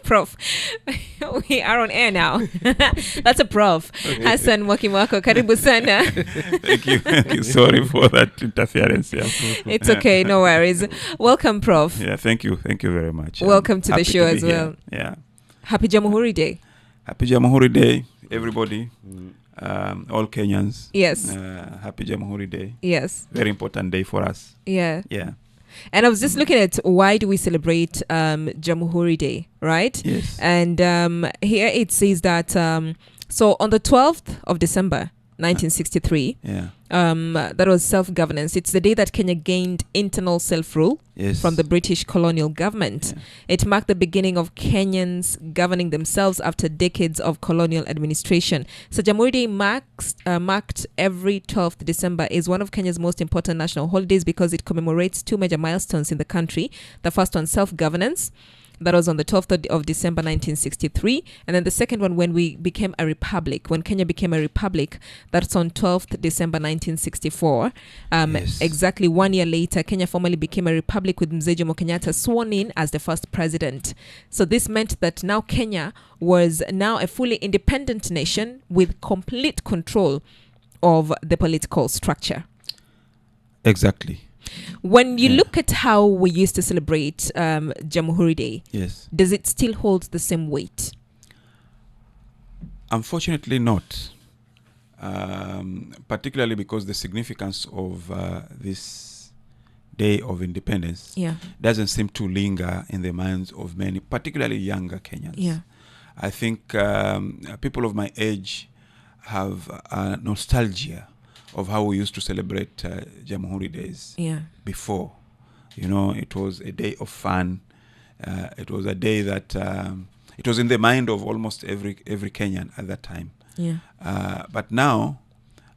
Prof, we are on air now. That's a prof. Okay. Hassan Mwakimako, karibu sana. Thank you. Sorry for that interference. Yeah. It's okay, no worries. Welcome, Prof. Yeah, thank you very much. Welcome to the show as well. Here. Yeah. Happy Jamhuri Day. Happy Jamhuri Day, everybody. All Kenyans. Yes. Happy Jamhuri Day. Yes. Very important day for us. Yeah. Yeah. And I was just looking at why do we celebrate Jamhuri Day, right? Yes. And here it says that so on the 12th of December 1963, that was self-governance. It's the day that Kenya gained internal self-rule from the British colonial government. Yeah. It marked the beginning of Kenyans governing themselves after decades of colonial administration. So Jamhuri Day marked every 12th December is one of Kenya's most important national holidays because it commemorates two major milestones in the country. The first one, self-governance. That was on the 12th of December 1963. And then the second one, when we became a republic, when Kenya became a republic, that's on 12th December 1964. Exactly 1 year later, Kenya formally became a republic with Mzee Jomo Kenyatta sworn in as the first president. So this meant that now Kenya was now a fully independent nation with complete control of the political structure. Exactly. When you look at how we used to celebrate Jamhuri Day, does it still hold the same weight? Unfortunately not. Particularly because the significance of this day of independence doesn't seem to linger in the minds of many, particularly younger Kenyans. Yeah. I think people of my age have nostalgia of how we used to celebrate Jamhuri Days before. You know, it was a day of fun. It was a day that it was in the mind of almost every Kenyan at that time. Yeah. But now,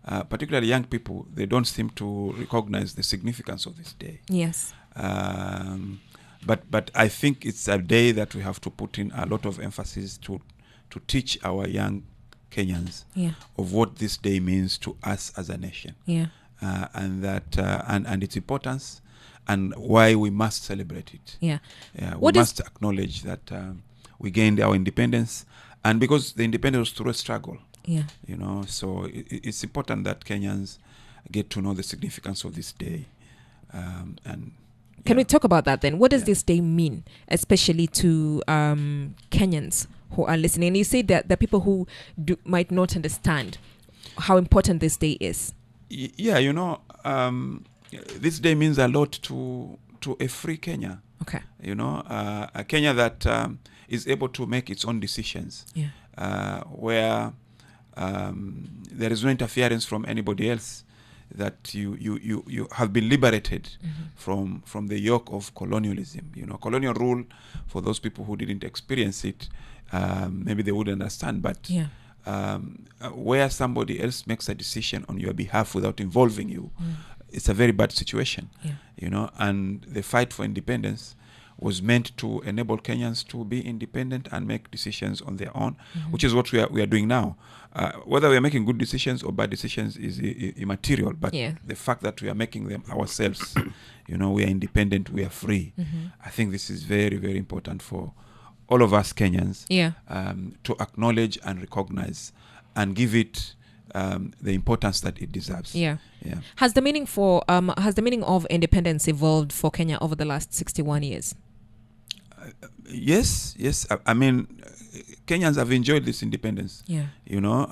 particularly young people, they don't seem to recognize the significance of this day. Yes. But I think it's a day that we have to put in a lot of emphasis to teach our young Kenyans of what this day means to us as a nation, and that and its importance, and why we must celebrate it. We must acknowledge that we gained our independence, and because the independence was through a struggle. You know, so it's important that Kenyans get to know the significance of this day. Can we talk about that then? What does this day mean, especially to Kenyans who are listening? And you say that the people who might not understand how important this day is. Yeah, you know, this day means a lot to a free Kenya. Okay. You know, a Kenya that is able to make its own decisions. Where there is no interference from anybody else. That you have been liberated from the yoke of colonialism. You know, colonial rule, for those people who didn't experience it, maybe they wouldn't understand, but where somebody else makes a decision on your behalf without involving you, it's a very bad situation. You know, and the fight for independence was meant to enable Kenyans to be independent and make decisions on their own, which is what we are doing now. Whether we are making good decisions or bad decisions is immaterial, but the fact that we are making them ourselves, you know, we are independent, we are free. I think this is very, very important for all of us Kenyans to acknowledge and recognize and give it the importance that it deserves. Has the meaning of independence evolved for Kenya over the last 61 years? Yes. I mean, Kenyans have enjoyed this independence. You know,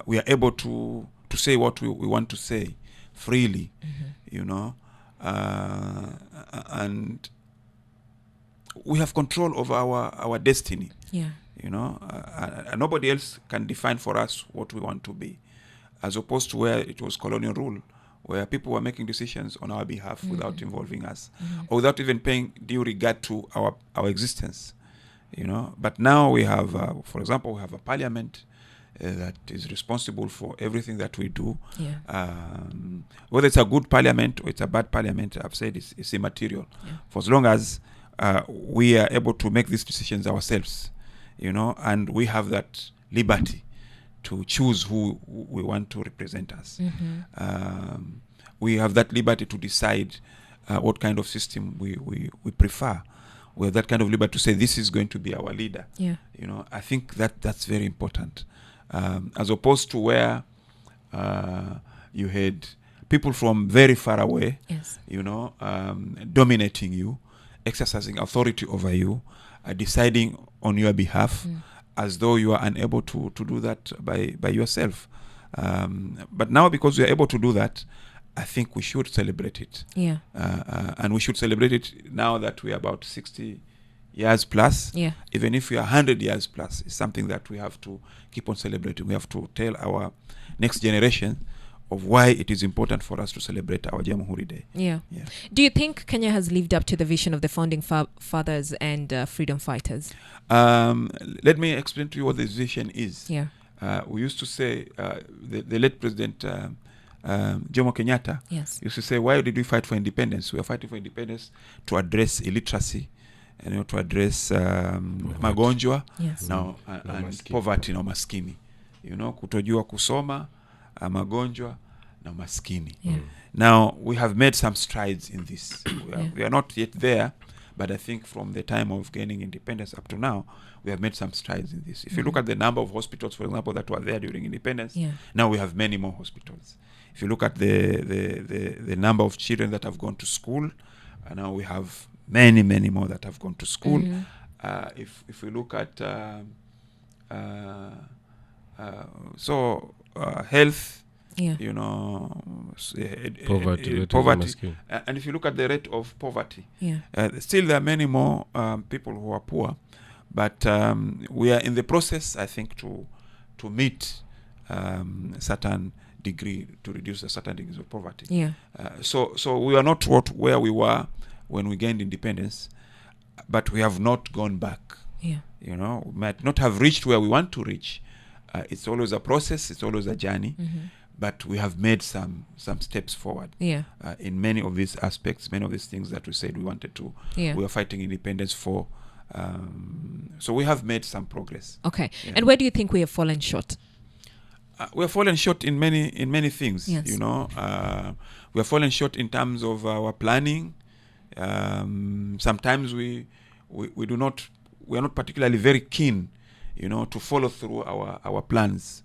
we are able to say what we want to say freely. You know, and we have control over our destiny. You know, nobody else can define for us what we want to be, as opposed to where it was colonial rule, where people were making decisions on our behalf without involving us, or without even paying due regard to our existence. You know, but now we have, for example, we have a parliament that is responsible for everything that we do. Whether it's a good parliament or it's a bad parliament, I've said it's immaterial. For as long as we are able to make these decisions ourselves, you know, and we have that liberty to choose who we want to represent us. We have that liberty to decide what kind of system we prefer. we have that kind of liberty to say this is going to be our leader. Yeah. You know, I think that's very important, as opposed to where you had people from very far away, yes, you know, dominating you, exercising authority over you, deciding on your behalf, as though you are unable to do that by yourself. But now, because we are able to do that, I think we should celebrate it. Yeah. And we should celebrate it now that we are about 60 years plus. Yeah. Even if we are 100 years plus, it's something that we have to keep on celebrating. We have to tell our next generation of why it is important for us to celebrate our Jamhuri Day. Yeah. Do you think Kenya has lived up to the vision of the founding fathers and freedom fighters? Let me explain to you what this vision is. Yeah. We used to say, the late President Jomo Kenyatta, yes, used to say, why did we fight for independence? We are fighting for independence to address illiteracy, you know, to address magonjwa, yes, now and poverty na umaskini. You know, kutojua kusoma, magonjwa na umaskini. Yeah. Now, we have made some strides in this. We are not yet there, but I think from the time of gaining independence up to now, we have made some strides in this. If you look at the number of hospitals, for example, that were there during independence, now we have many more hospitals. If you look at the number of children that have gone to school, now we have many more that have gone to school. If we look at health, you know, poverty. And if you look at the rate of poverty, still there are many more people who are poor, but we are in the process, I think, to meet certain degree, to reduce a certain degrees of poverty. So we are not where we were when we gained independence, but we have not gone back. You know, we might not have reached where we want to reach. It's always a process, it's always a journey, but we have made some steps forward in many of these aspects, many of these things that we said we wanted to. We are fighting independence for. So we have made some progress. Okay. And where do you think we have fallen short? We have fallen short in many things. You know, we have fallen short in terms of our planning. Sometimes we are not particularly very keen, you know, to follow through our plans.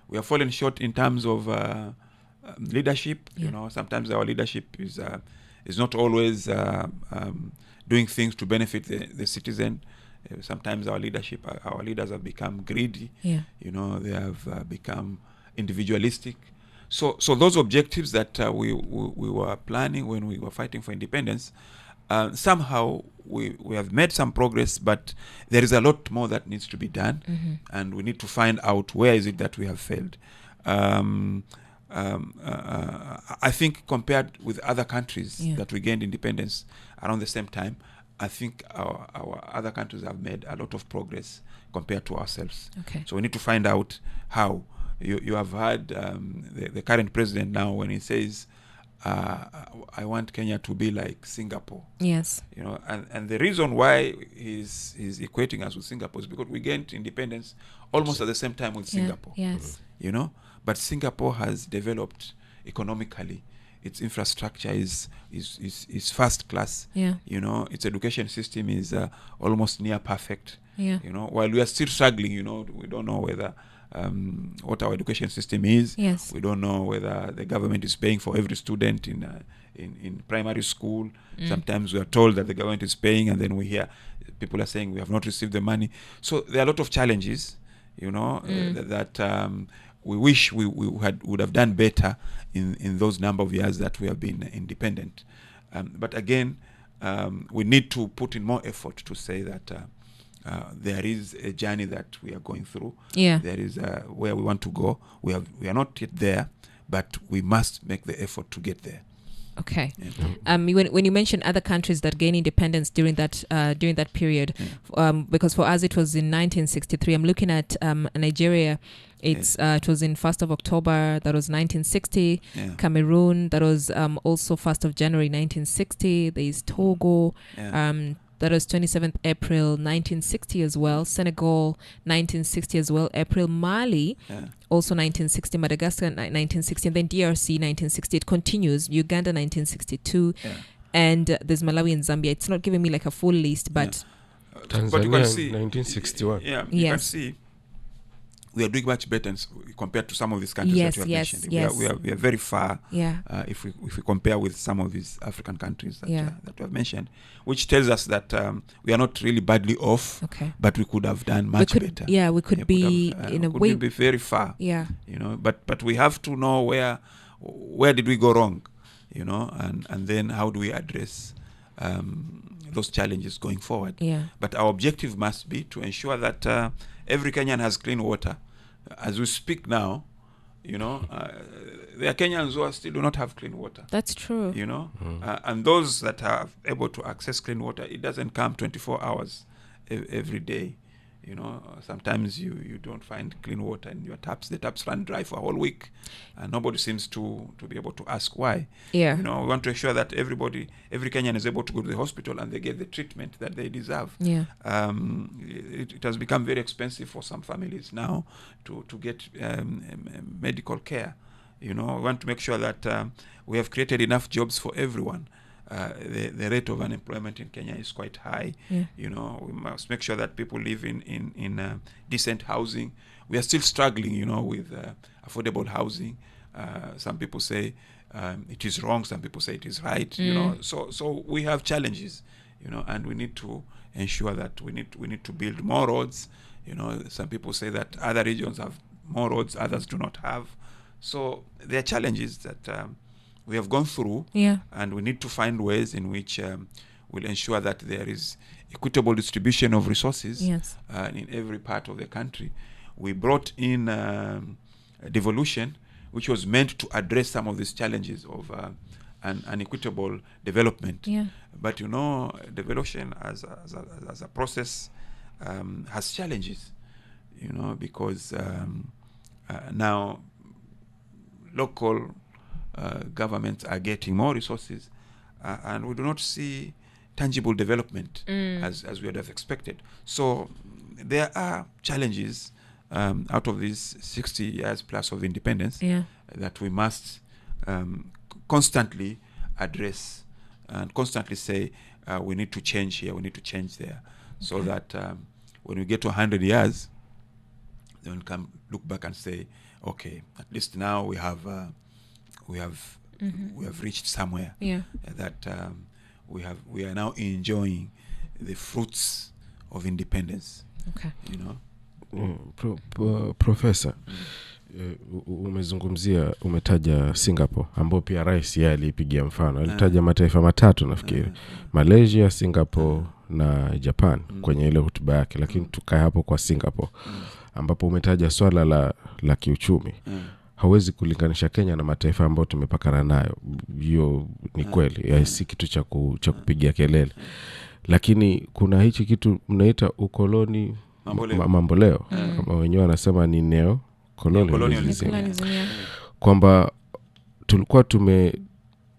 We have fallen short in terms of leadership. You know, sometimes our leadership is not always doing things to benefit the citizen. Sometimes our leaders have become greedy. You know, they have become individualistic. So those objectives that we were planning when we were fighting for independence, somehow we have made some progress, but there is a lot more that needs to be done, and we need to find out where is it that we have failed. I think compared with other countries that we gained independence around the same time, I think our other countries have made a lot of progress compared to ourselves. So we need to find out how. You have heard the current president now when he says, I want Kenya to be like Singapore. Yes. You know, and the reason why he's equating us with Singapore is because we gained independence almost at the same time with Singapore. Yes. You know, but Singapore has developed economically. Its infrastructure is first class. You know, its education system is almost near perfect. You know, while we are still struggling, you know, we don't know whether what our education system is. We don't know whether the government is paying for every student in primary school. Sometimes we are told that the government is paying, and then we hear people are saying we have not received the money. So there are a lot of challenges, you know, that we wish we would have done better in those number of years that we have been independent. But again, we need to put in more effort to say that there is a journey that we are going through. There is where we want to go. We are not yet there, but we must make the effort to get there. Okay. When you mention other countries that gained independence during that period, because for us it was in 1963. I'm looking at Nigeria. It was in 1st of October. That was 1960. Cameroon. That was also 1st of January 1960. There is Togo. That was 27th April 1960 as well. Senegal 1960 as well. April. Mali also 1960. Madagascar 1960. And then DRC 1960. It continues. Uganda 1962. and there's Malawi and Zambia. It's not giving me like a full list, but Tanzania, but you can see 1961. Yeah, you can see we are doing much better compared to some of these countries that you have mentioned. We are very far if we compare with some of these African countries that we have mentioned, which tells us that we are not really badly off, but we could have done much better. Yeah, we could be in a way. We could be very far. Yeah. You know, but we have to know where did we go wrong, you know, and then how do we address those challenges going forward. Yeah. But our objective must be to ensure that every Kenyan has clean water. As we speak now, you know, there are Kenyans who still do not have clean water. That's true. You know, and those that are able to access clean water, it doesn't come 24 hours every day. You know, sometimes you don't find clean water in your taps. The taps run dry for a whole week, and nobody seems to be able to ask why. Yeah. You know, we want to ensure that every Kenyan is able to go to the hospital and they get the treatment that they deserve. Yeah. It has become very expensive for some families now to get medical care. You know, we want to make sure that we have created enough jobs for everyone. The rate of unemployment in Kenya is quite high. Yeah. You know, we must make sure that people live in decent housing. We are still struggling, you know, with affordable housing. Some people say it is wrong. Some people say it is right. You know, so we have challenges, you know, and we need to ensure that we need to build more roads. You know, some people say that other regions have more roads, others do not have. So there are challenges that we have gone through, and we need to find ways in which we'll ensure that there is equitable distribution of resources in every part of the country. We brought in devolution, which was meant to address some of these challenges of an equitable development. Yeah. But you know, devolution as a process has challenges, you know, because now local governments are getting more resources, and we do not see tangible development as we would have expected. So there are challenges out of these 60 years plus of independence that we must constantly address and constantly say we need to change here, we need to change there, so that when we get to 100 years, then we can look back and say, okay, at least now we have reached somewhere that we are now enjoying the fruits of independence. Okay. You know. Professor, umetaja Singapore, ambao pia rais yeye alipigia mfano. Alitaja mataifa matatu nafikiri. Malaysia, Singapore na Japan kwenye ile hotuba yake, lakini tukae hapo kwa Singapore. Ambapo umetaja swala la kiuchumi. Hawezi kulinganisha Kenya na mataifa ambayo tumepakana nayo. Hiyo ni kweli, si kitu cha kupigia kelele. Lakini kuna hichi kitu mnaita ukoloni mamboleo. Kama wenyewe wanasema ni neo colonialism. Kwamba tulikuwa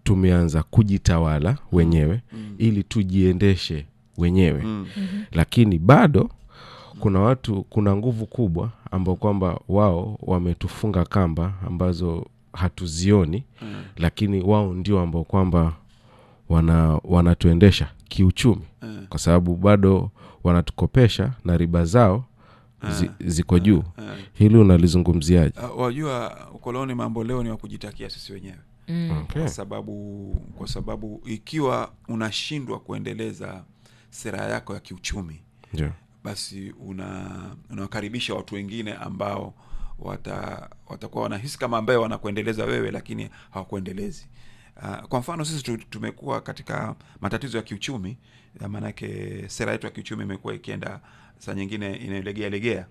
tumeanza kujitawala wenyewe ili tujiendeshe wenyewe. Lakini bado kuna nguvu kubwa ambao kwamba wao wametufunga kamba ambazo hatuzioni, lakini wao ndio ambao kwamba wanatuendesha kiuchumi, kwa sababu bado wanatukopesha na riba zao ziko juu. Hili unalizungumziaje? Wajua ukoloni mambo leo ni wa kujitakia sisi wenyewe. Kwa sababu ikiwa unashindwa kuendeleza sera yako ya kiuchumi, basi unawakaribisha watu wengine ambao watakuwa wanahisi kama ambaye wanakuendeleza wewe, lakini hawakuendelezi. Kwa mfano sisi tumekuwa katika matatizo ya kiuchumi, maana yake sera yetu ya kiuchumi imekuwa ikienda saa nyingine inalegea.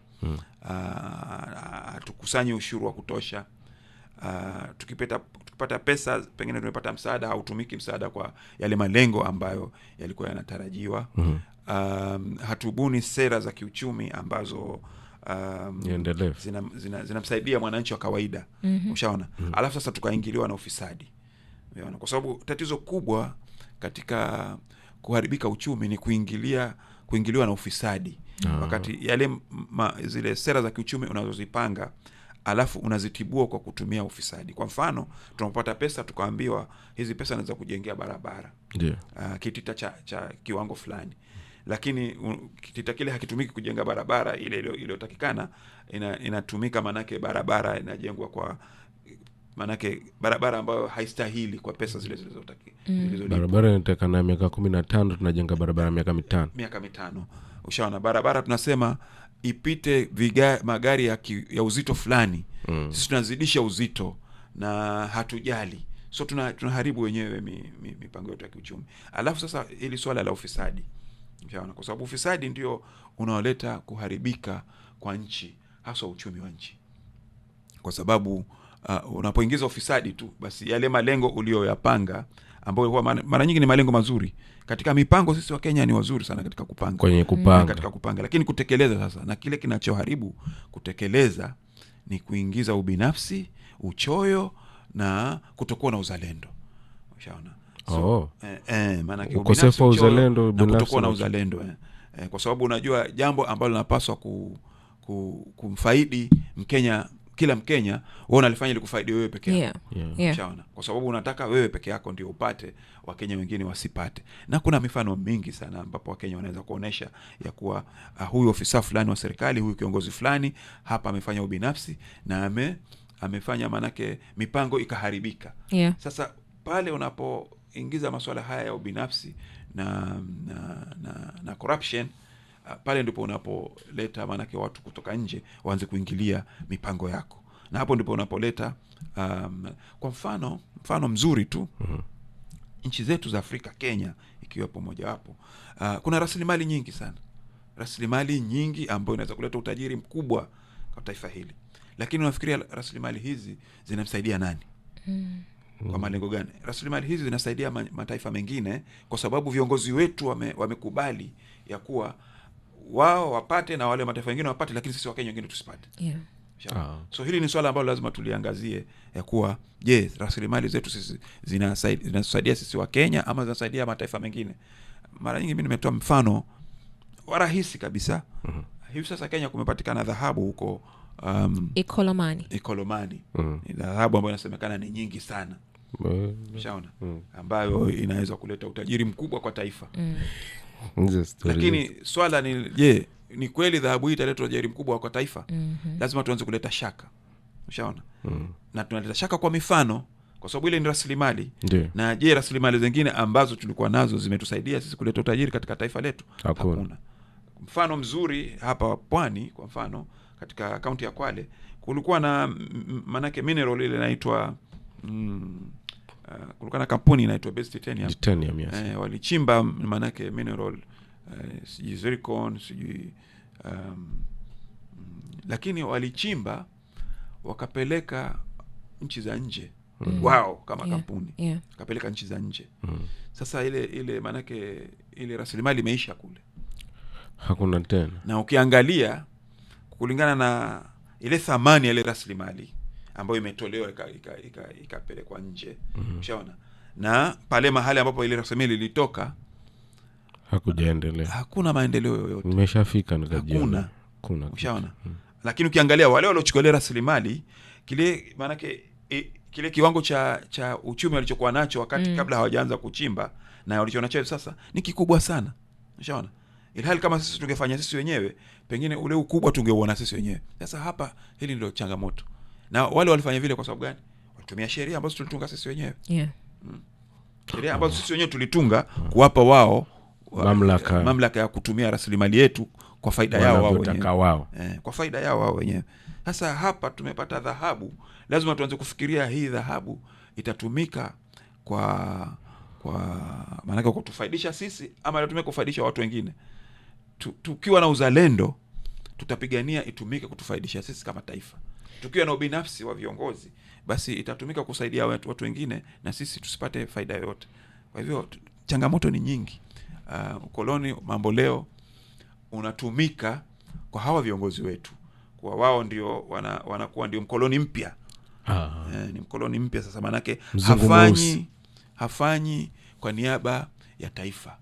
Tukusanyi ushuru wa kutosha. Tukipata pesa, pengine tumepata msaada, hautumiki msaada kwa yale malengo ambayo yalikuwa yanatarajiwa. Hatubuni sera za kiuchumi ambazo zinamsaidia mwananchi wa kawaida. Ushaona? Alafu sasa tukaingiliwa na ufisadi. Umeona? Kwa sababu tatizo kubwa katika kuharibika uchumi ni kuingiliwa na ufisadi. Wakati yale zile sera za kiuchumi unazozipanga alafu unazitibua kwa kutumia ufisadi. Kwa mfano, tunapata pesa tukaambiwa hizi pesa naweza kujengea barabara. Ndio. Kitita cha kiwango fulani. Lakini kitita kile hakitumiki kujenga barabara ile iliyotakikana, inatumika manake barabara inajengwa kwa manake barabara ambayo haistahili kwa pesa zile zilizotaki. Barabara inataka na miaka 15 tunajenga barabara miaka 5. Miaka 5. Ushaona, barabara tunasema ipite magari ya uzito fulani. Sisi tunazidisha uzito na hatujali. So tunaharibu wenyewe mipango yetu ya kiuchumi. Alafu sasa ili swala la ufisadi. Ushaona, kwa sababu ufisadi ndio unaoleta kuharibika kwa nchi, hasa uchumi wa nchi. Kwa sababu unapoingiza ufisadi tu, basi yale malengo uliyoyapanga ambayo huwa mara nyingi ni malengo mazuri. Katika mipango sisi wa Kenya ni wazuri sana katika kupanga. Katika kupanga, lakini kutekeleza sasa, na kile kinachoharibu kutekeleza ni kuingiza ubinafsi, uchoyo na kutokuwa na uzalendo. Ushaona? Maana ukosefu wa uzalendo na kutokuwa na uzalendo. Kwa sababu unajua jambo ambalo linapaswa kumfaidi Mkenya, kila Mkenya, wewe unalifanya ili kufaidi wewe peke yako. Ushaona? Kwa sababu unataka wewe peke yako ndio upate, Wakenya wengine wasipate. Na kuna mifano mingi sana ambapo Wakenya wanaweza kuonesha ya kuwa huyu ofisa fulani wa serikali, huyu kiongozi fulani hapa amefanya ubinafsi na amefanya manake mipango ikaharibika. Sasa pale unapoingiza masuala haya ya ubinafsi na corruption, pale ndipo unapoleta manake watu kutoka nje waanze kuingilia mipango yako. Na hapo ndipo unapoleta kwa mfano mzuri tu, nchi zetu za Afrika, Kenya ikiwa moja wapo, kuna rasilimali nyingi sana. Rasilimali nyingi ambayo inaweza kuleta utajiri mkubwa kwa taifa hili. Lakini unafikiria rasilimali hizi zinamsaidia nani? Kwa malengo gani? Rasilimali hizi zinasaidia mataifa mengine kwa sababu viongozi wetu wamekubali ya kuwa wao wapate na wale mataifa mengine wapate, lakini sisi Wakenya wengine tusipate. So hili ni swala ambalo lazima tuliangazie ya kuwa rasilimali zetu sisi zinasaidia sisi wa Kenya ama zinasaidia mataifa mengine. Mara nyingi mimi nimetoa mfano wa rahisi kabisa. Hivi sasa Kenya kumepatikana dhahabu huko Ikolomani. Ni dhahabu ambayo inasemekana ni nyingi sana. Ushaona? Ambayo inaweza kuleta utajiri mkubwa kwa taifa. Lakini swala ni ni kweli dhahabu hii italeta utajiri mkubwa kwa taifa? Lazima tuanze kuleta shaka. Ushaona? Na tunaleta shaka kwa mifano, kwa sababu ile ni rasilimali. Na rasilimali zingine ambazo tulikuwa nazo zimetusaidia sisi kuleta utajiri katika taifa letu? Hakuna. Mfano mzuri hapa Pwani, kwa mfano katika kaunti ya Kwale, kulikuwa na manake mineral ile inaitwa kulikuwa na kampuni inaitwa Base Titanium. Walichimba manake mineral zircon lakini walichimba wakapeleka nchi za nje. Wao kama kampuni wakapeleka nchi za nje. Sasa ile manake ile rasilimali imeisha kule, hakuna tena. Na ukiangalia kulingana na ile thamani ya ile rasilimali ambayo imetolewa ikapelekwa nje, ushaona, na pale mahali ambapo ile rasilimali ilitoka hakujaendelea, hakuna maendeleo yoyote. Nimeshafika nikajiona kuna, ushaona. Lakini ukiangalia wale waliochukua ile rasilimali, kile manake kile kiwango cha uchumi walichokuwa nacho wakati kabla hawajaanza kuchimba na walichonacho sasa ni kikubwa sana, ushaona. Ilhali kama sisi tungefanya sisi wenyewe, pengine ule ukubwa tungeuona sisi wenyewe. Sasa hapa hili ndio changamoto. Na wale walifanya vile kwa sababu gani? Walitumia sheria ambazo tulitunga sisi wenyewe. Sheria ambazo sisi wenyewe tulitunga kuwapa wao mamlaka ya kutumia rasilimali yetu kwa faida yao wao wenyewe. Kwa faida yao wao wenyewe. Sasa hapa tumepata dhahabu, lazima tuanze kufikiria hii dhahabu itatumika kwa maana kwa kutufaidisha sisi ama itatumika kufaidisha watu wengine. Tukiwa na uzalendo tutapigania itumike kutufaidisha sisi kama taifa. Tukiwa na ubinafsi wa viongozi, basi itatumika kusaidia watu wengine na sisi tusipate faida yoyote. Kwa hivyo changamoto ni nyingi. Ukoloni mambo leo unatumika kwa hawa viongozi wetu, kwa wao ndio wanakuwa ndio mkoloni mpya. Ni mkoloni mpya sasa, manake hafanyi kwa niaba ya taifa,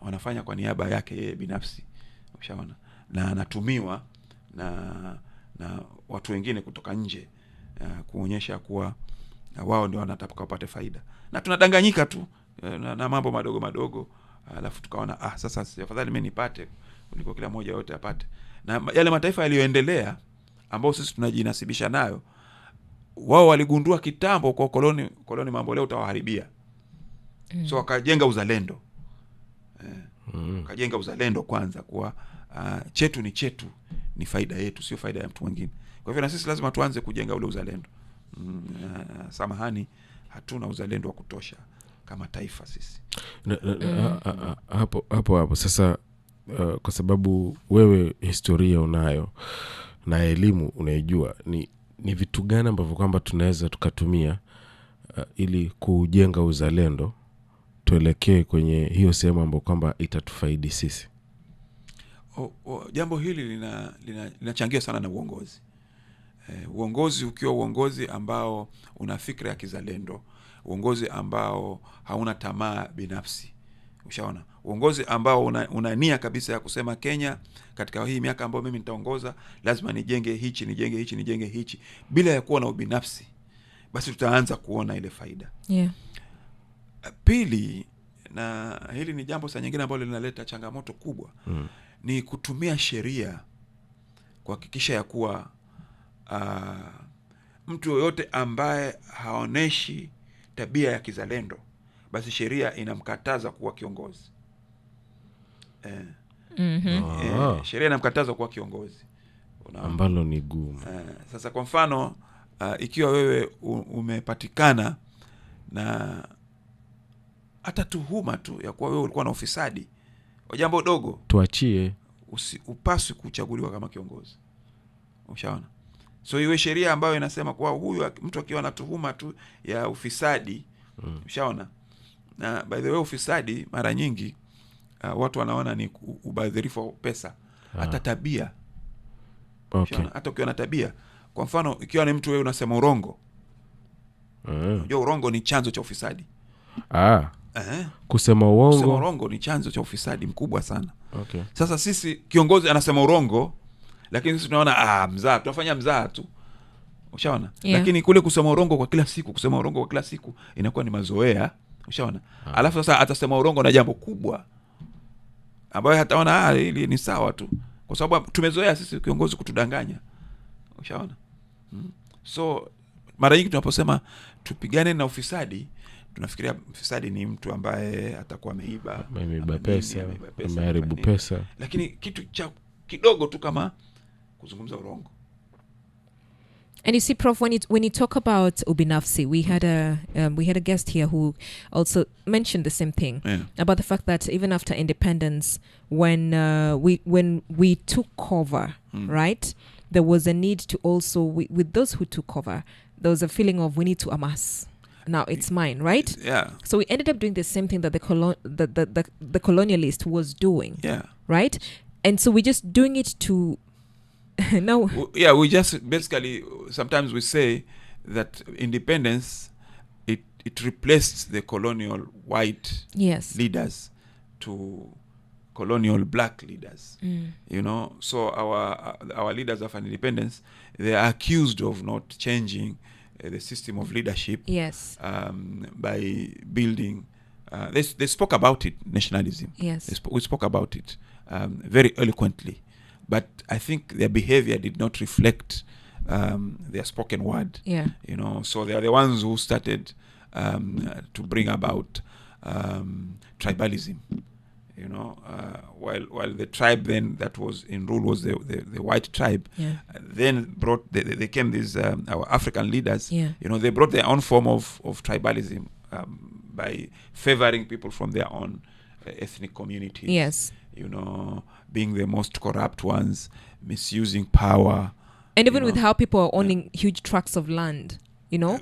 wanafanya kwa niaba yake yeye binafsi, ushaona, na anatumiwa na watu wengine kutoka nje kuonyesha kuwa wao ndio wanataka wapate faida, na tunadanganyika tu na mambo madogo madogo, alafu tukaona sasa afadhali mimi nipate kuliko kila mmoja yote apate. Na yale mataifa yaliyoendelea ambao sisi tunajinasibisha nayo, wao waligundua kitambo kwa koloni mambo leo utawaharibia. So wakajenga uzalendo. Wakajenga uzalendo kwanza kwa chetu ni chetu, ni faida yetu, sio faida ya mtu mwingine. Kwa hivyo na sisi lazima tuanze kujenga ule uzalendo. Samahani, hatuna uzalendo wa kutosha kama taifa sisi. Hapo sasa, kwa sababu wewe historia unayo na elimu unaijua, ni vitu gani ambavyo kwamba tunaweza tukatumia ili kujenga uzalendo tuelekee kwenye hiyo sehemu ambayo kwamba itatufaidi sisi? Jambo hili linachangia sana na uongozi. Uongozi ukiwa uongozi ambao una fikra ya kizalendo, uongozi ambao hauna tamaa binafsi, ushaona, uongozi ambao una nia kabisa ya kusema Kenya katika hii miaka ambayo mimi nitaongoza lazima nijenge hichi bila ya kuwa na ubinafsi, basi tutaanza kuona ile faida. Pili, na hili ni jambo saa nyingine ambalo linaleta changamoto kubwa, ni kutumia sheria kuhakikisha ya kuwa mtu yoyote ambaye haoneshi tabia ya kizalendo, basi sheria inamkataza kuwa kiongozi. Sheria inamkataza kuwa kiongozi, ambalo ni gumu. Sasa kwa mfano, ikiwa wewe umepatikana na hata tuhuma tu ya kuwa wewe ulikuwa na ufisadi wa jambo dogo, tuachie, upaswi kuchaguliwa kama kiongozi. Ushaona? So iwe sheria ambayo inasema kwa huyu mtu akiwa na tuhuma tu ya ufisadi, ushaona? Na by the way, ufisadi mara nyingi watu wanaona ni ubadhirifu wa pesa, hata tabia. Hata ukiwa na tabia, kwa mfano ikiwa ni mtu wewe unasema urongo, unajua urongo ni chanzo cha ufisadi. Kusema urongo ni chanzo cha ufisadi mkubwa sana. Sasa sisi kiongozi anasema urongo, lakini sisi tunaona mzaa, tunafanya mzaa tu. Ushaona? Lakini kule kusema urongo kwa kila siku inakuwa ni mazoea. Ushaona? Alafu sasa atasema urongo na jambo kubwa ambayo hataona hili ni sawa tu, kwa sababu tumezoea sisi kiongozi kutudanganya. Ushaona? So mara nyingi tunaposema tupigane na ufisadi, tunafikiria ufisadi ni mtu ambaye atakuwa ameiba pesa, ameharibu pesa. Lakini kitu cha kidogo tu kama kuzungumza urongo. And you see, Prof, when you talk about ubinafsi, we had a guest here who also mentioned the same thing, about the fact that even after independence, when we took cover, right, there was a need to also, with those who took cover, there was a feeling of we need to amass. Now it's mine, right? Yeah. So we ended up doing the same thing that the colonialist was doing. Yeah. Right? And so we're just doing it to no. Yeah, we just basically, sometimes we say that independence, it replaced the colonial white leaders to colonial black leaders. You know, so our leaders of independence, they are accused of not changing the system of leadership. Yes. By building, they spoke about it, nationalism. Yes. We spoke about it very eloquently, but I think their behavior did not reflect their spoken word. Yeah. You know, so they are the ones who started to bring about tribalism. You know, while the tribe then that was in rule was the white tribe, then they came these our African leaders. Yeah. You know, they brought their own form of tribalism by favoring people from their own ethnic communities. Yes. You know, being the most corrupt ones, misusing power. And even with how people are owning huge tracts of land, you know.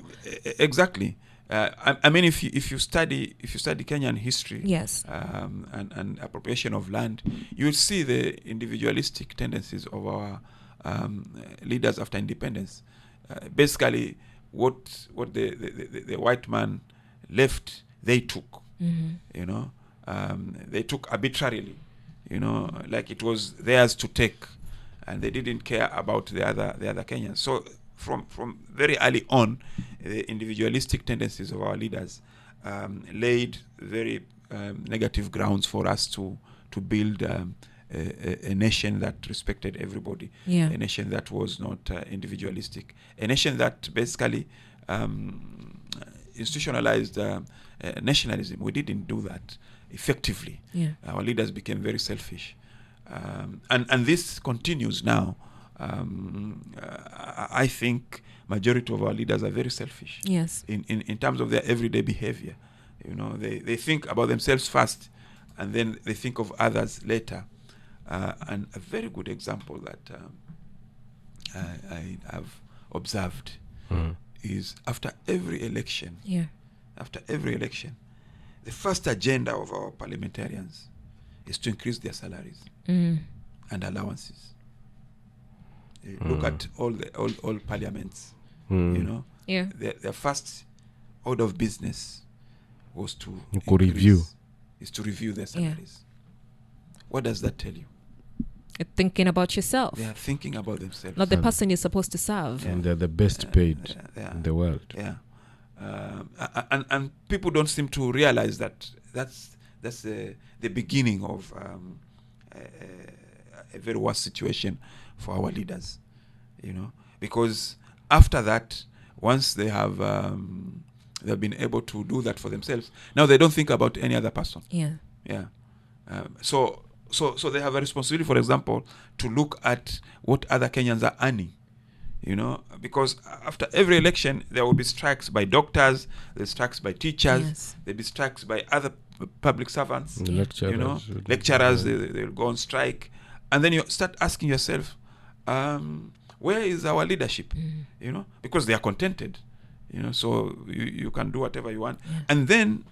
Exactly. I mean, if you study Kenyan history, yes, and appropriation of land, you'll see the individualistic tendencies of our leaders after independence. Basically, what the white man left, they took. You know, they took arbitrarily. You know, like it was theirs to take. and they didn't care about the other Kenyans. So from very early on, the individualistic tendencies of our leaders laid very negative grounds for us to build a nation that respected everybody, a nation that was not individualistic, a nation that basically institutionalized nationalism. We didn't do that effectively. Our leaders became very selfish, and this continues now. I think majority of our leaders are very selfish. In terms of their everyday behavior. They think about themselves first, and then they think of others later. And a very good example that I have observed is after every election. After every election, the first agenda of our parliamentarians is to increase their salaries and allowances. Look at all parliaments. Their first order of business was to review their salaries. What does that tell you? You're thinking about yourself. They are thinking about themselves, not the person you're supposed to serve. And they're the best paid in the world. And people don't seem to realize that that's the beginning of a very worse situation for our leaders, because after that, once they have they've been able to do that for themselves, now they don't think about any other person. So they have a responsibility, for example, to look at what other Kenyans are earning, because after every election there will be strikes by doctors, there's strikes by teachers, there'll be strikes by other public servants, lecturers, they'll go on strike, and then you start asking yourself, where is our leadership? Because they are contented, so you can do whatever you want, and then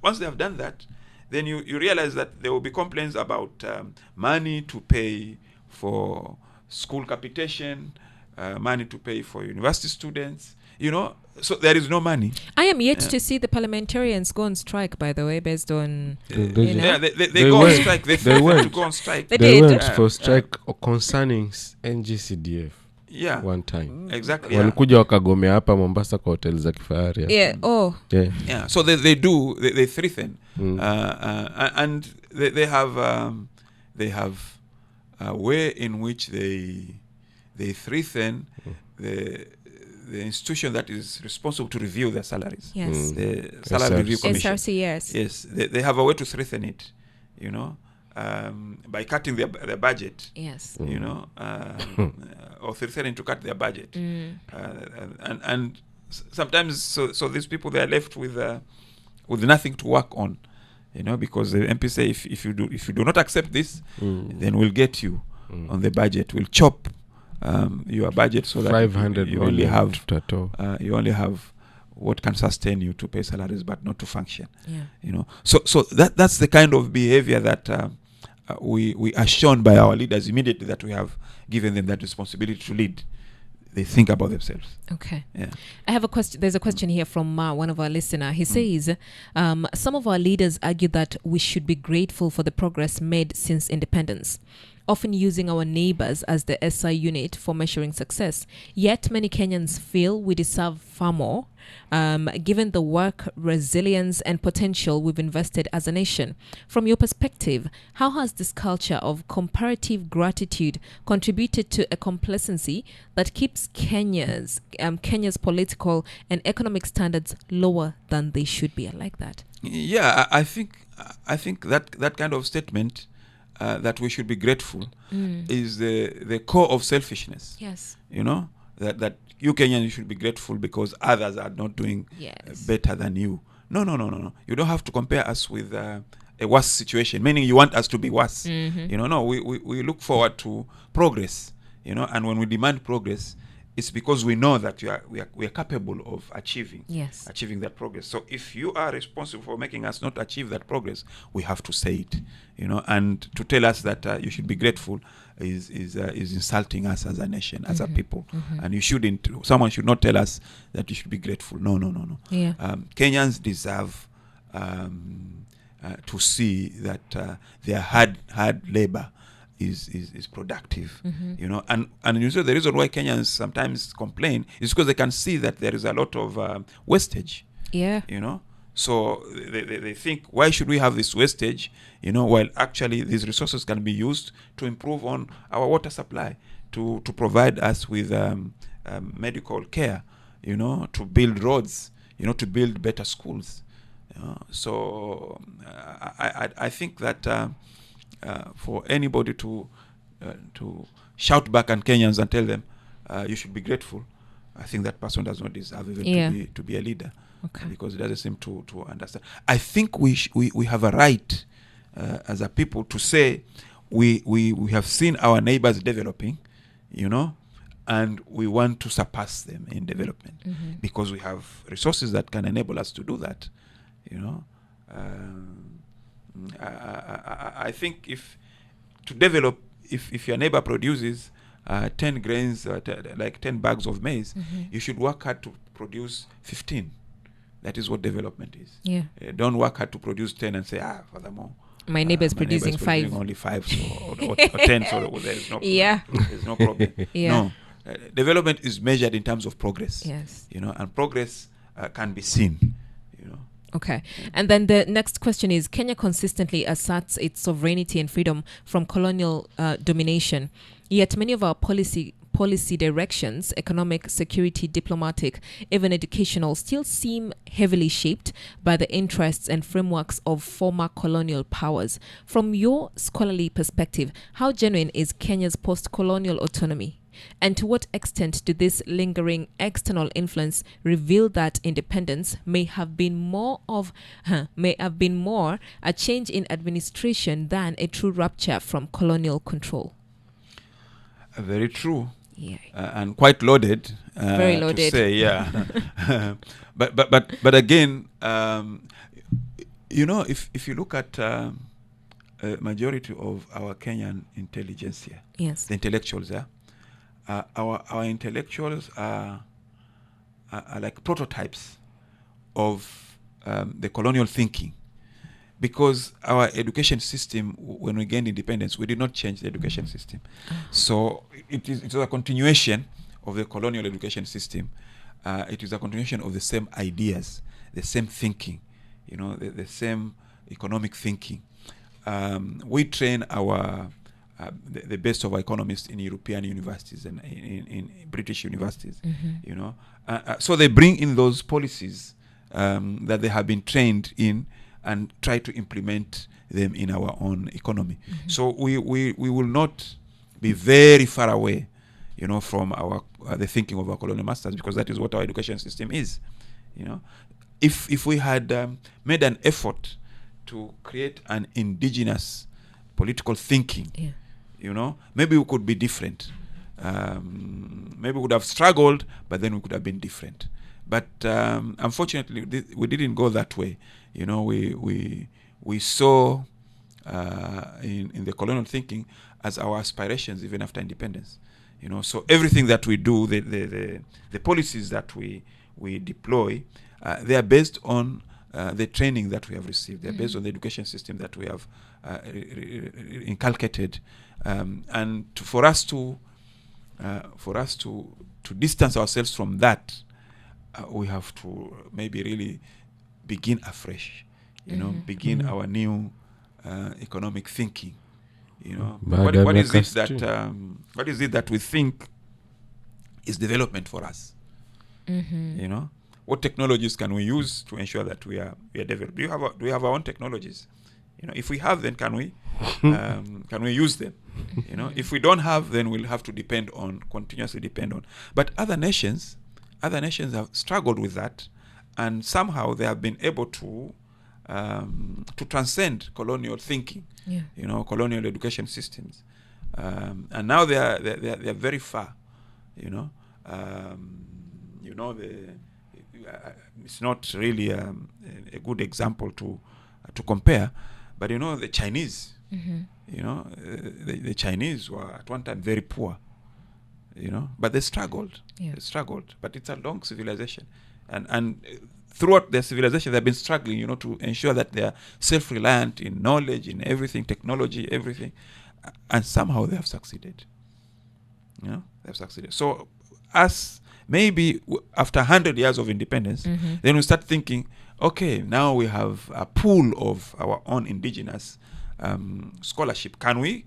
once they have done that, then you realize that there will be complaints about money to pay for school capitation, money to pay for university students, so there is no money. I am yet to see the parliamentarians go on strike, by the way, based on... They go on strike. They went to go on strike. They went for strike concerning NGCDF. One time. Exactly. Walikuja wakagomea hapa Mombasa kwa hotel za kifahari. So they threaten. And they have a way in which they threaten the institution that is responsible to review their salaries. The Salary Review Commission. Yes, they have a way to threaten it, by cutting their budget. Or threatening to cut their budget. And sometimes so these people, they are left with nothing to work on, because the MP say if you do not accept this, then we'll get you on the budget. We'll chop your budget so that 500 you only have what can sustain you to pay salaries, but not to function. So that's the kind of behavior that we are shown by our leaders immediately that we have given them that responsibility to lead. They think about themselves. Okay. I have a question. There's a question here from one of our listeners. He says, some of our leaders argue that we should be grateful for the progress made since independence, often using our neighbors as the SI unit for measuring success. Yet many Kenyans feel we deserve far more, given the work, resilience, and potential we've invested as a nation. From your perspective, how has this culture of comparative gratitude contributed to a complacency that keeps Kenya's political and economic standards lower than they should be? I like that. I think that kind of statement, that we should be grateful, is the core of selfishness. That you Kenyans should be grateful because others are not doing better than you. No. You don't have to compare us with a worse situation, meaning you want us to be worse. No, we look forward to progress, and when we demand progress, it's because we know that we are capable of achieving that progress. So if you are responsible for making us not achieve that progress, we have to say it, and to tell us that you should be grateful is insulting us as a nation, as a people. And someone should not tell us that you should be grateful. No. Kenyans deserve to see that their hard labor is productive, you know, and you know the reason why Kenyans sometimes complain is because they can see that there is a lot of wastage. Yeah. You know, so they think, why should we have this wastage? You know, while actually these resources can be used to improve on our water supply, to provide us with medical care, you know, to build roads, you know, to build better schools. So I think that for anybody to shout back at Kenyans and tell them you should be grateful, I think that person does not deserve even to be a leader. Okay. Because it doesn't seem to understand. I think we have a right as a people to say we have seen our neighbors developing, you know, and we want to surpass them in development because we have resources that can enable us to do that, you know. I think if your neighbor produces 10 grains, like 10 bags of maize, you should work hard to produce 15. That is what development is. Yeah. Don't work hard to produce 10 and say, furthermore, my neighbor is producing 5. Only 5 or 10, so there is no there's no problem. Yeah. No. Development is measured in terms of progress. Yes. You know, and progress can be seen, you know. Okay. And then the next question is, Kenya consistently asserts its sovereignty and freedom from colonial domination, yet many of our policy directions, economic, security, diplomatic, even educational, still seem heavily shaped by the interests and frameworks of former colonial powers. From your scholarly perspective, how genuine is Kenya's post-colonial autonomy? And to what extent do this lingering external influence reveal that independence may have been more a change in administration than a true rupture from colonial control? Very true. Yeah. And quite loaded. Very loaded. To say, yeah. but again, you know, if you look at a majority of our Kenyan intelligentsia, yes, the intellectuals, our intellectuals are like prototypes of the colonial thinking. Because our education system, when we gained independence, we did not change the education system. So it is a continuation of the colonial education system. It is a continuation of the same ideas, the same thinking, you know, the same economic thinking. We train the best of our economists in European universities and in British universities, you know. So they bring in those policies that they have been trained in, and try to implement them in our own economy. So we will not be very far away, you know, from our the thinking of our colonial masters, because that is what our education system is. You know, if we had made an effort to create an indigenous political thinking, you know, maybe we could be different. Maybe we would have struggled, but then we could have been different. But unfortunately, we didn't go that way. You know, we saw in the colonial thinking as our aspirations even after independence. You know, so everything that we do, the policies that we deploy, they are based on the training that we have received. They are based on the education system that we have inculcated, and for us to distance ourselves from that, we have to maybe really begin afresh, you know, begin our new economic thinking, you know. What is it that we think is development for us? You know, what technologies can we use to ensure that we are developed? Do we have our own technologies? You know, if we have, then can we use them? You know, if we don't have, then we'll have to continuously depend on. But other nations have struggled with that, and somehow they have been able to transcend colonial thinking, you know, colonial education systems, and now they are very far, you know. You know, it's not really a good example to compare, but you know, the Chinese, you know, the Chinese were at one time very poor, you know, but they struggled. They struggled, but it's a long civilization, and throughout their civilization, they've been struggling, you know, to ensure that they are self-reliant in knowledge, in everything, technology, everything. And somehow they have succeeded. You know, they've succeeded. So us, maybe after 100 years of independence, then we start thinking, okay, now we have a pool of our own indigenous scholarship. Can we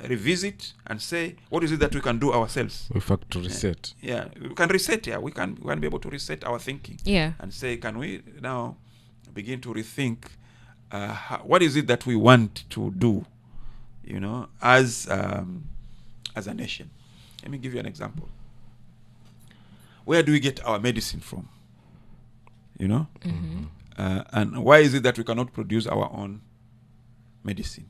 revisit and say, what is it that we can do ourselves? We have to reset. We can reset. We can be able to reset our thinking. And say, can we now begin to rethink what is it that we want to do, you know, as a nation. Let me give you an example. Where do we get our medicine from? You know, and why is it that we cannot produce our own medicine?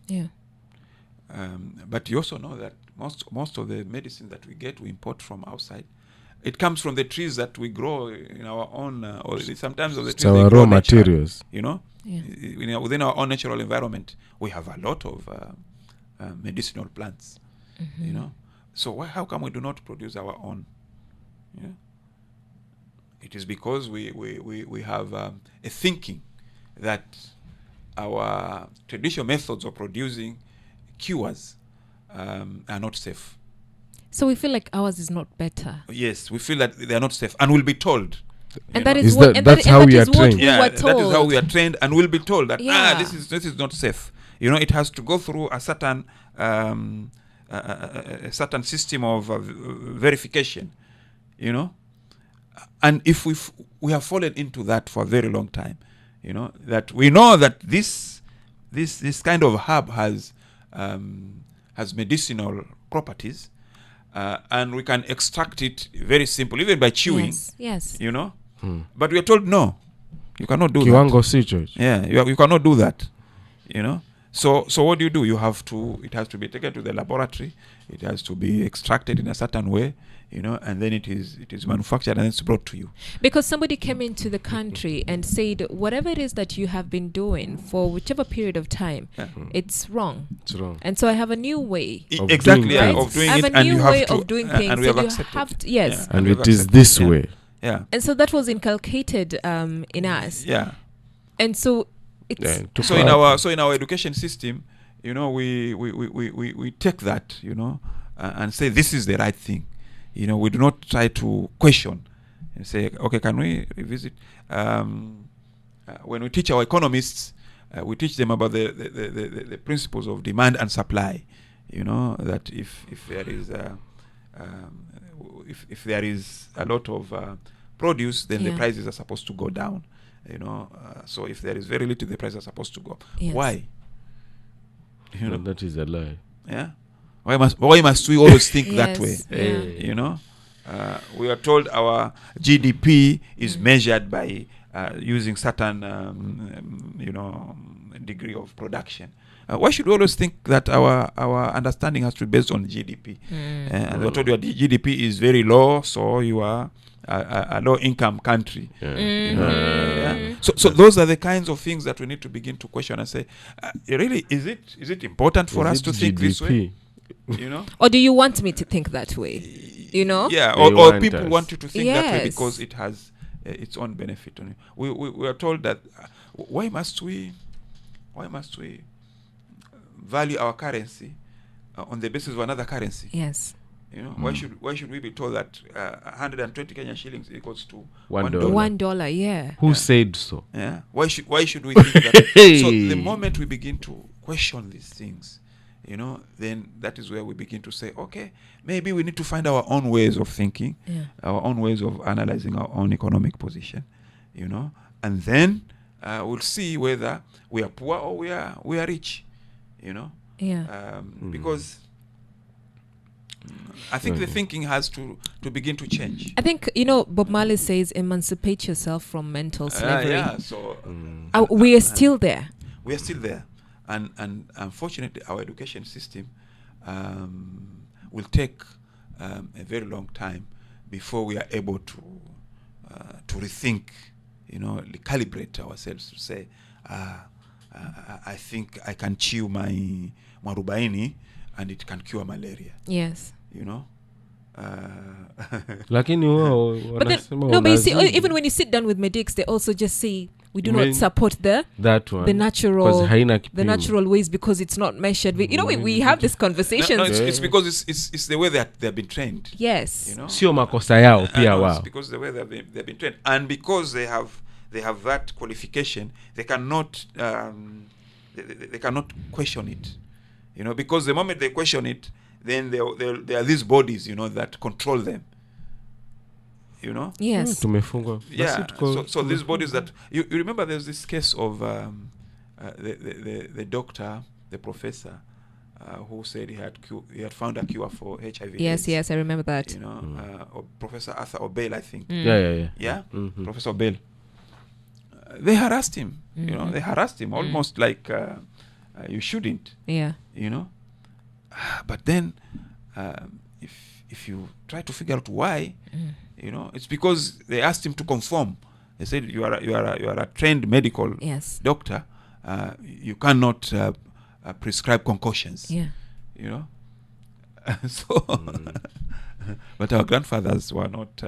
But you also know that most of the medicine that we get, we import from outside. It comes from the trees that we grow in our own, or sometimes of the trees. It's our raw materials. You know, within our own natural environment, we have a lot of medicinal plants. You know, so how come we do not produce our own? Yeah. It is because we have a thinking that our traditional methods of producing cures are not safe. So we feel like ours is not better. Yes, we feel that they are not safe, and we'll be told. And that is what that's how we are trained. That is how we are trained, and we'll be told that this is not safe. You know, it has to go through a certain certain system of verification. You know, and if we have fallen into that for a very long time, you know, that we know that this kind of herb has medicinal properties, and we can extract it very simple, even by chewing. Yes. You know, but we are told no, you cannot do Kiwango that. si chochote. Yeah, you cannot do that. You know, so what do? You have to. It has to be taken to the laboratory. It has to be extracted in a certain way. You know, and then it is manufactured and it's brought to you. Because somebody came into the country and said, whatever it is that you have been doing for whichever period of time, it's wrong. It's wrong. And so I have a new way. Of Exactly, doing of doing I have it, a and new you have way to, of doing things. and we have you accepted have to, it. yes. And it is this way. Yeah. And so that was inculcated in us. Yeah. And so it's so in our education system, you know, we take that, you know, and say this is the right thing. You know, we do not try to question and say, okay, can we revisit? When we teach our economists, we teach them about the principles of demand and supply. You know, that if there is if there is a lot of produce, then the prices are supposed to go down. You know, so if there is very little, the prices are supposed to go up. Yes. Why? You know, that is a lie. Yeah. Why must we always think that way? Yeah. You know, we are told our GDP is measured by using certain, you know, degree of production. Why should we always think that our understanding has to be based on GDP? And I told you GDP is very low, so you are a low-income country. You know? So those are the kinds of things that we need to begin to question and say, really, is it important for us to think this way? You know, or do you want me to think that way? You know, or people want you to think that way Yes. because it has its own benefit on you. We are told that why must we value our currency on the basis of another currency? Yes. You know, why should we be told that 120 Kenyan shillings equals to $1? $1, yeah. Who said so? Yeah. Why should we think that? So the moment we begin to question these things, you know, then that is where we begin to say, okay, maybe we need to find our own ways of thinking, our own ways of analyzing our own economic position, you know, and then we'll see whether we are poor or we are rich, you know. Because I think the thinking has to begin to change. I think, you know, Bob Marley says, emancipate yourself from mental slavery. So we are still there. We are still there. And unfortunately, our education system will take a very long time before we are able to rethink, you know, calibrate ourselves to say, I think I can chew my mwarubaini and it can cure malaria. Yes. You know, Lakini wao wanasema no, but you see, even when you sit down with medics, they also just say we do not support that one, the natural ways because it's not measured. We have this conversation. No, it's because it's the way that they've been trained. Yes. Sio makosa yao pia wao. It's because the way they've been trained, and because they have that qualification, they cannot they cannot question it. Because the moment they question it, then there are these bodies, that control them. Yes. Yeah. So these bodies that you remember, there's this case of the doctor, the professor, who said he had found a cure for HIV. Yes, I remember that. Professor Arthur O'Bale, I think. Yeah. Mm-hmm. Professor O'Bale. They harassed him. They harassed him almost like you shouldn't. Yeah. But then, if you try to figure out why, it's because they asked him to conform. They said you are a trained medical doctor. You cannot prescribe concussions. Yeah. But our grandfathers were not.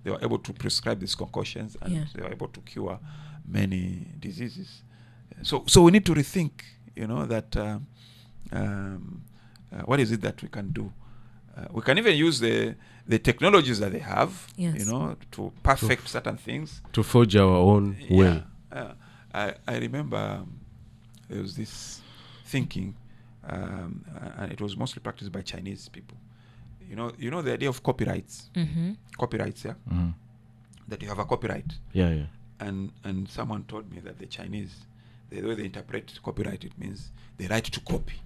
They were able to prescribe these concussions, and they were able to cure many diseases. So we need to rethink. That what is it that we can do? We can even use the technologies that they have, to perfect certain things. To forge our own way. I remember there was this thinking, and it was mostly practiced by Chinese people. The idea of copyrights. Mm-hmm. Copyrights, Mm-hmm. That you have a copyright. Yeah. And someone told me that the Chinese, the way they interpret copyright, it means the right to copy.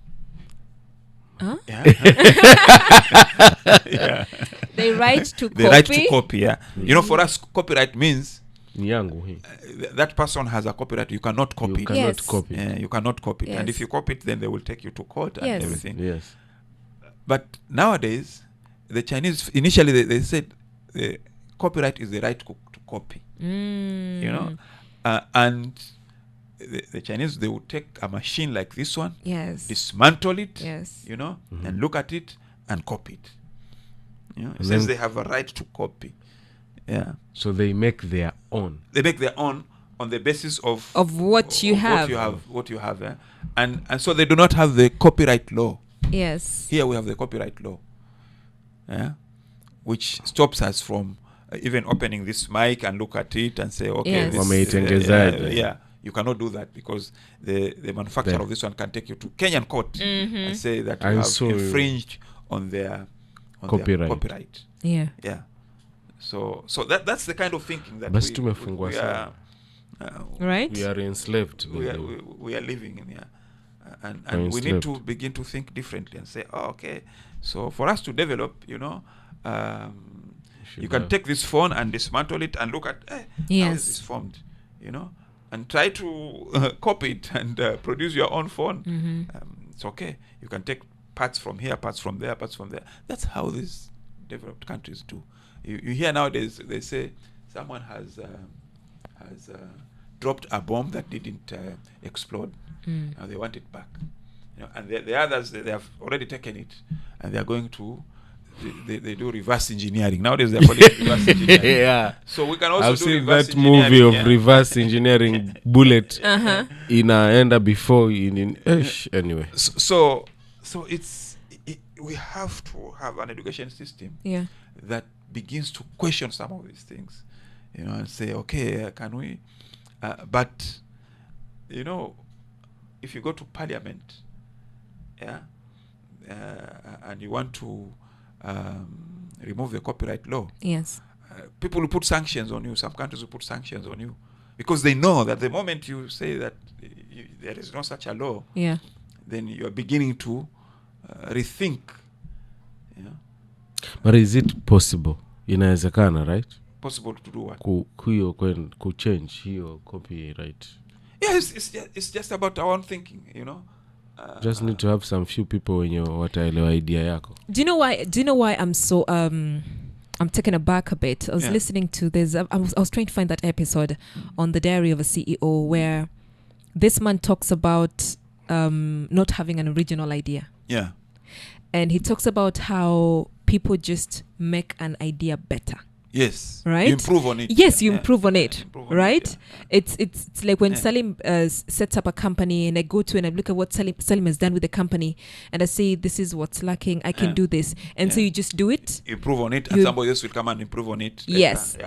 Huh? Yeah. The right to copy. The right to copy. Yeah. Mm-hmm. For us, copyright means that person has a copyright. You cannot copy. You cannot copy. You cannot copy it. Yes. And if you copy it, then they will take you to court and everything. Yes. But nowadays, the Chinese initially they said the copyright is the right to copy. And the Chinese, they would take a machine like this one, dismantle it, mm-hmm. and look at it and copy it. It says they have a right to copy. Yeah. So they make their own. They make their own on the basis of what you have. What you have. And so they do not have the copyright law. Yes. Here we have the copyright law. Yeah. Which stops us from even opening this mic and look at it and say, okay, this, you cannot do that because the manufacturer of this one can take you to Kenyan court mm-hmm. and say that you have infringed on their copyright. Yeah. So that's the kind of thinking that we are right. We are enslaved. We are living in and we need to begin to think differently and say, okay, so for us to develop, you can take this phone and dismantle it and look at how is this formed, and try to copy it and produce your own phone. Mm-hmm. It's okay. You can take parts from here, parts from there, parts from there. That's how these developed countries do. You hear nowadays they say someone has dropped a bomb that didn't explode. Now they want it back. And the others, they have already taken it and they are going to they do reverse engineering. Nowadays they're calling it reverse engineering. Yeah. So we can also I've do seen reverse that movie of reverse engineering bullet Uh-huh. in a ender before anyway. So we have to have an education system that begins to question some of these things, and say, okay, can we? But if you go to Parliament, and you want to remove the copyright law, people will put sanctions on you. Some countries will put sanctions on you because they know that the moment you say that there is no such a law, then you are beginning to rethink. But is it possible? Inawezekana, right? Possible to do what? Ku change hiyo copyright. Yes, it's just about our own thinking, Just need to have some few people wenye wataelewa idea yako. Do you know why I'm so I'm taken aback a bit? I was listening to this. I was trying to find that episode on the Diary of a CEO where this man talks about not having an original idea. Yeah. And he talks about how people just make an idea better. Yes. Right? You improve on it. Yes, you improve on it. Improve on right? it, It's like when Salim sets up a company, and I go to and I look at what Salim has done with the company, and I say, this is what's lacking, I can do this. And so you just do it. Improve on it, and somebody else will come and improve on it later. Yes.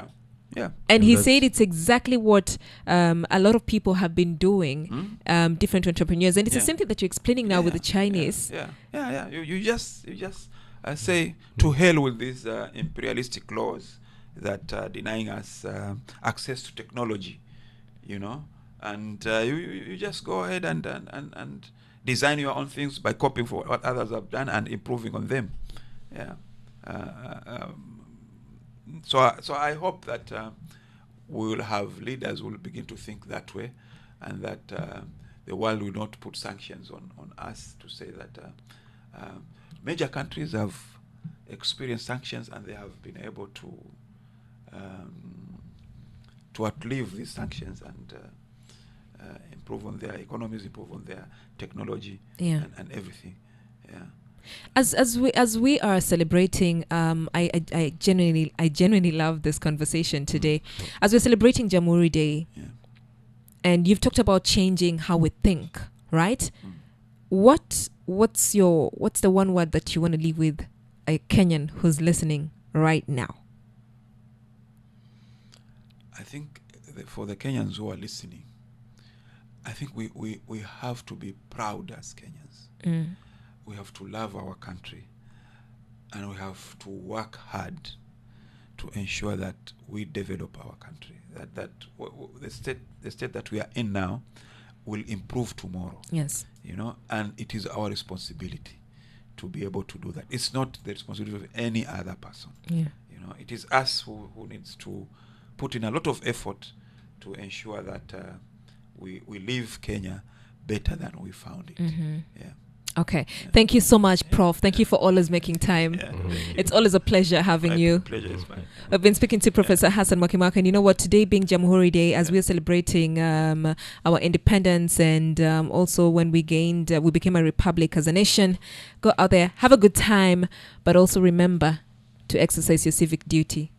Yeah. And he said it's exactly what a lot of people have been doing, different entrepreneurs. And it's the same thing that you're explaining now with the Chinese. Yeah. You just say, to hell with these imperialistic laws that are denying us access to technology, and you just go ahead and design your own things by copying for what others have done and improving on them. So I hope that we will have leaders who will begin to think that way, and that the world will not put sanctions on us to say that major countries have experienced sanctions and they have been able to outlive these sanctions and improve on their economies, improve on their technology, and everything. As we are celebrating, I genuinely love this conversation today. As we're celebrating Jamhuri Day, and you've talked about changing how we think, right? What's the one word that you want to leave with a Kenyan who's listening right now? I think for the Kenyans who are listening, I think we have to be proud as Kenyans. We have to love our country, and we have to work hard to ensure that we develop our country. That the state that we are in now will improve tomorrow. Yes. And it is our responsibility to be able to do that. It's not the responsibility of any other person. It is us who needs to put in a lot of effort to ensure that we leave Kenya better than we found it. Okay. Thank you so much, Prof. Thank you for always making time. It's always a pleasure having you. Pleasure is mine. I've been speaking to Professor Hassan Mwakimako, and you know what? Today being Jamhuri Day, as we're celebrating our independence, and also when we became a republic as a nation. Go out there, have a good time, but also remember to exercise your civic duty.